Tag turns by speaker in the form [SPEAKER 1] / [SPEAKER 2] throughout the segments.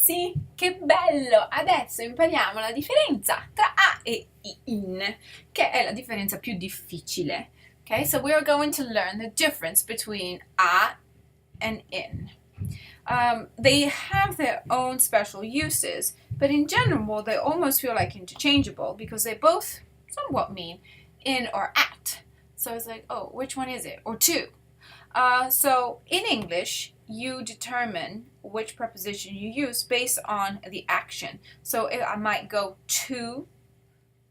[SPEAKER 1] ragazzi, che bello! Adesso impariamo la differenza tra a e in, che è la differenza più difficile. Okay, so we are going to learn the difference between a and in. They have their own special uses, but in general they almost feel like interchangeable because they both somewhat mean in or at. So it's like, oh, which one is it? Or to. So in English, you determine which preposition you use based on the action. So I might go to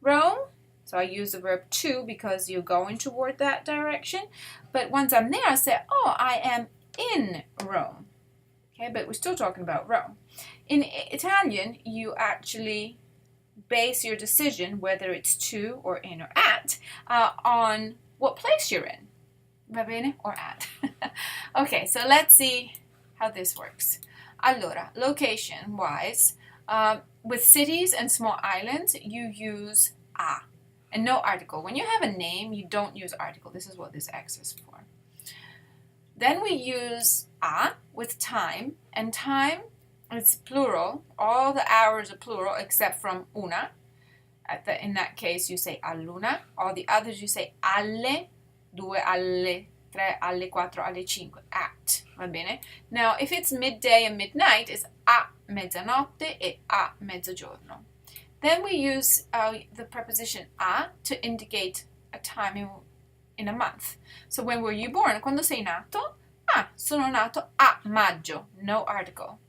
[SPEAKER 1] Rome. So I use the verb to because you're going toward that direction. But once I'm there, I say, oh, I am in Rome. Okay, but we're still talking about Rome. In Italian, you actually base your decision, whether it's to or in or at, on what place you're in. Va bene? Or at. Okay, so let's see how this works. Allora, location-wise, with cities and small islands, you use a and no article. When you have a name, you don't use article. This is what this X is for. Then we use a with time, and time is plural. All the hours are plural except from una. In that case, you say all'una. All the others, you say alle, due, alle, tre, alle, quattro, alle, cinque, at. Va bene? Now, if it's midday and midnight, it's a mezzanotte e a mezzogiorno. Then we use the preposition a to indicate a time in a month. So when were you born? Quando sei nato? Ah, sono nato a maggio. No article.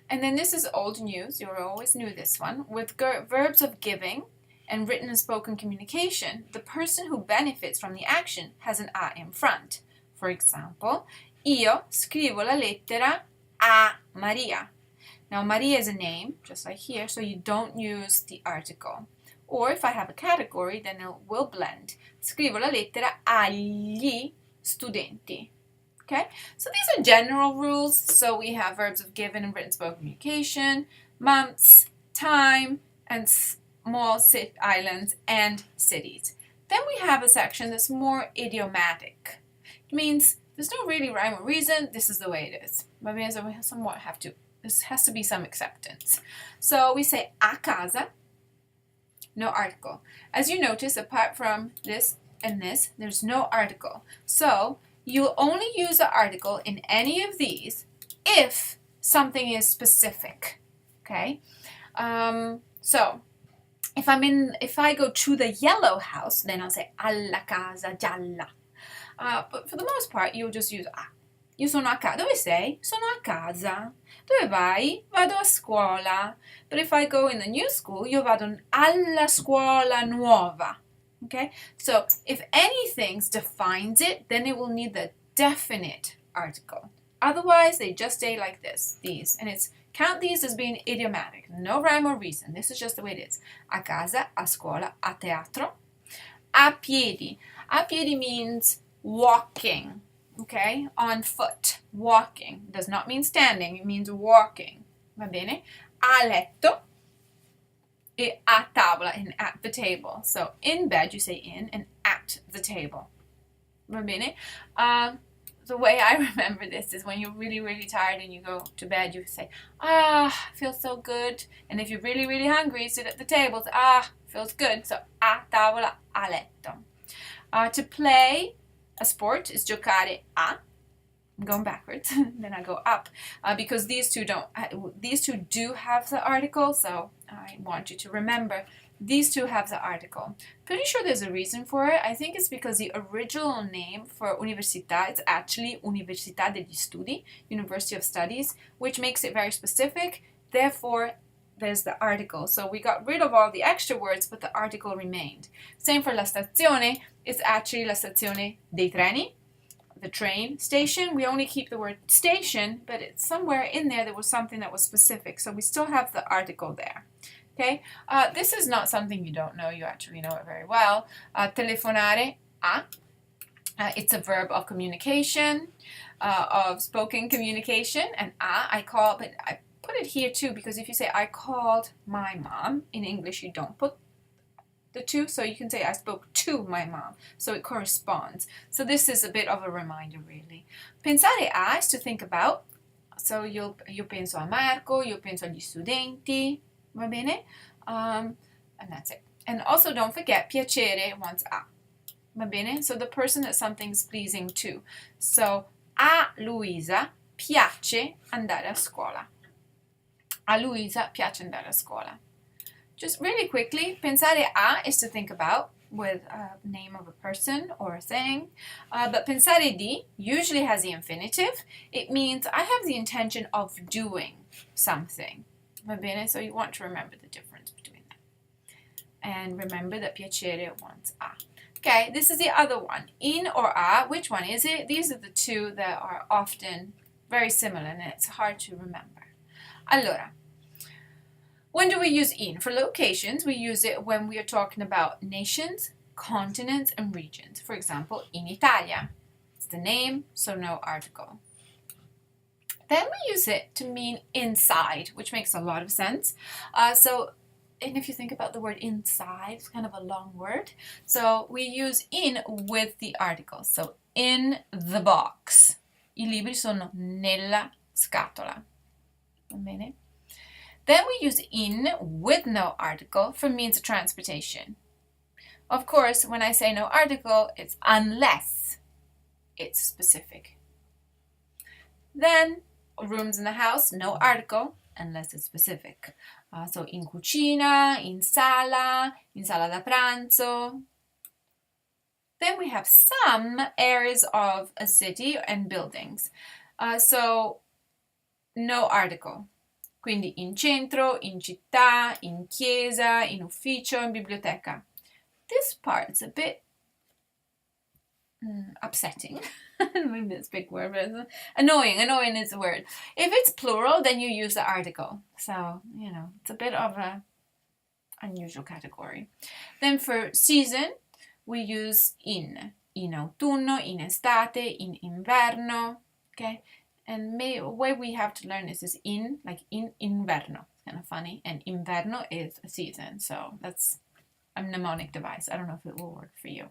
[SPEAKER 1] And then this is old news. You always knew this one. With verbs of giving and written and spoken communication, the person who benefits from the action has an a in front. For example, io scrivo la lettera a Maria. Now, Maria is a name, just like here, so you don't use the article. Or if I have a category, then it will blend. Scrivo la lettera agli studenti. Okay, so these are general rules. So we have verbs of given and written spoken communication, months, time, and small islands and cities. Then we have a section that's more idiomatic. It means there's no really rhyme or reason. This is the way it is. But we somewhat have to. This has to be some acceptance. So we say a casa, no article. As you notice, apart from this and this, there's no article. So you only use the article in any of these if something is specific. Okay? So if I go to the yellow house, then I'll say alla casa gialla. But for the most part, you'll just use a. Io sono a casa. Dove sei? Sono a casa. Dove vai? Vado a scuola. But if I go in the new school, io vado alla scuola nuova. Okay? So if anything defines it, then it will need the definite article. Otherwise, they just stay like this, these. And count these as being idiomatic. No rhyme or reason. This is just the way it is. A casa, a scuola, a teatro. A piedi. A piedi means walking. Okay? On foot. Walking. Does not mean standing. It means walking. Va bene? A letto. E a tavola, and at the table. So in bed, you say in, and at the table. Va bene? The way I remember this is when you're really, really tired and you go to bed, you say, feels so good. And if you're really, really hungry, sit at the table, say, feels good. So a tavola, a letto. To play a sport is giocare a. I'm going backwards, then I go up, because these two do have the article, so I want you to remember these two have the article. Pretty sure there's a reason for it. I think it's because the original name for università is actually Università degli Studi, University of Studies, which makes it very specific. Therefore, there's the article. So we got rid of all the extra words, but the article remained. Same for la stazione. It's actually la stazione dei treni. The train station, we only keep the word station, but it's somewhere in there was something that was specific, so we still have the article there. Okay, this is not something you don't know, you actually know it very well. Telefonare, a. It's a verb of communication, of spoken communication, and I call, but I put it here too, because if you say I called my mom, in English you don't put the two, so you can say I spoke to my mom, so it corresponds. So this is a bit of a reminder, really. Pensare a is to think about. So io penso a Marco, io penso agli studenti, va bene? And that's it. And also don't forget, piacere once a, va bene? So the person that something's pleasing to. So a Luisa piace andare a scuola. A Luisa piace andare a scuola. Just really quickly, pensare a is to think about with a name of a person or a thing. But pensare di usually has the infinitive. It means I have the intention of doing something. Va bene? So you want to remember the difference between them. And remember that piacere wants a. Okay, this is the other one. In or a, which one is it? These are the two that are often very similar and it's hard to remember. Allora, when do we use in? For locations, we use it when we are talking about nations, continents, and regions. For example, in Italia. It's the name, so no article. Then we use it to mean inside, which makes a lot of sense. And if you think about the word inside, it's kind of a long word. So we use in with the article. So in the box. I libri sono nella scatola. Va bene? Then we use in with no article for means of transportation. Of course, when I say no article, it's unless it's specific. Then, rooms in the house, no article, unless it's specific. So in cucina, in sala da pranzo. Then we have some areas of a city and buildings. So no article. Quindi in centro, in città, in chiesa, in ufficio, in biblioteca. This part's a bit upsetting. Maybe that's a big word, but annoying. Annoying is the word. If it's plural, then you use the article. So, it's a bit of a unusual category. Then for season, we use in autunno, in estate, in inverno, okay? And the way we have to learn this is in inverno. It's kind of funny. And inverno is a season. So that's a mnemonic device. I don't know if it will work for you.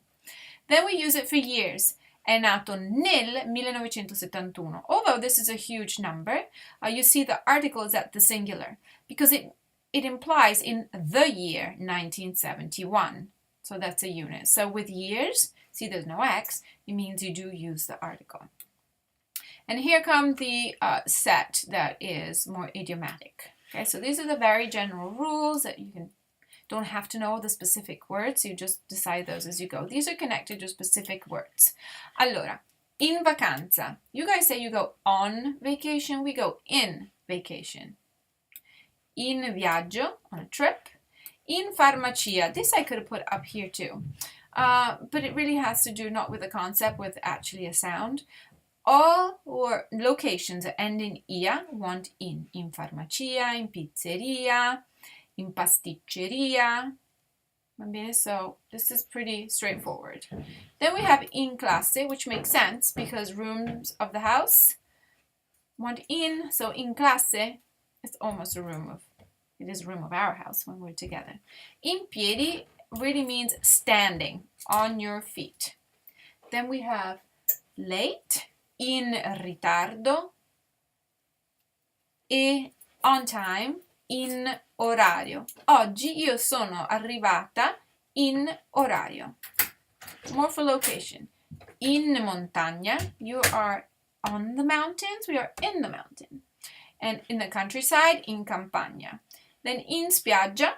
[SPEAKER 1] Then we use it for years. È nato nel 1971. Although this is a huge number, you see the article is at the singular because it implies in the year 1971. So that's a unit. So with years, see there's no X, it means you do use the article. And here comes the set that is more idiomatic. Okay, so these are the very general rules that you don't have to know the specific words. You just decide those as you go. These are connected to specific words. Allora, in vacanza. You guys say you go on vacation. We go in vacation. In viaggio, on a trip. In farmacia. This I could have put up here too. But it really has to do not with a concept, with actually a sound. All or locations that end in ia want in. In farmacia, in pizzeria, in pasticceria. So this is pretty straightforward. Then we have in classe, which makes sense because rooms of the house want in. So in classe, it's almost a room of our house when we're together. In piedi really means standing on your feet. Then we have late, in ritardo, e on time, in orario. Oggi io sono arrivata in orario. More for location. In montagna, you are on the mountains, we are in the mountain. And in the countryside, in campagna. Then in spiaggia,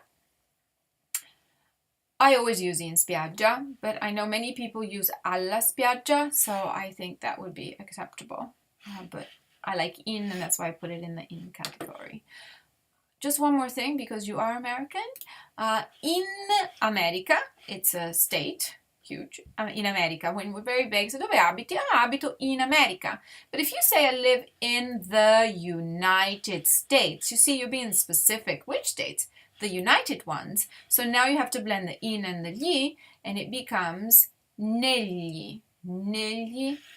[SPEAKER 1] I always use in spiaggia, but I know many people use alla spiaggia, so I think that would be acceptable. But I like in, and that's why I put it in the in category. Just one more thing, because you are American. In America, it's a state, huge. In America, when we're very big, so dove abiti? Abito in America. But if you say I live in the United States, you see you're being specific. Which states? The United ones. So now you have to blend the in and the gli, and it becomes negli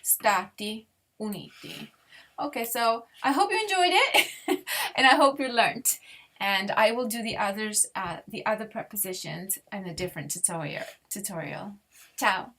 [SPEAKER 1] Stati Uniti. Okay, so I hope you enjoyed it, and I hope you learned. And I will do the other prepositions in a different tutorial. Ciao.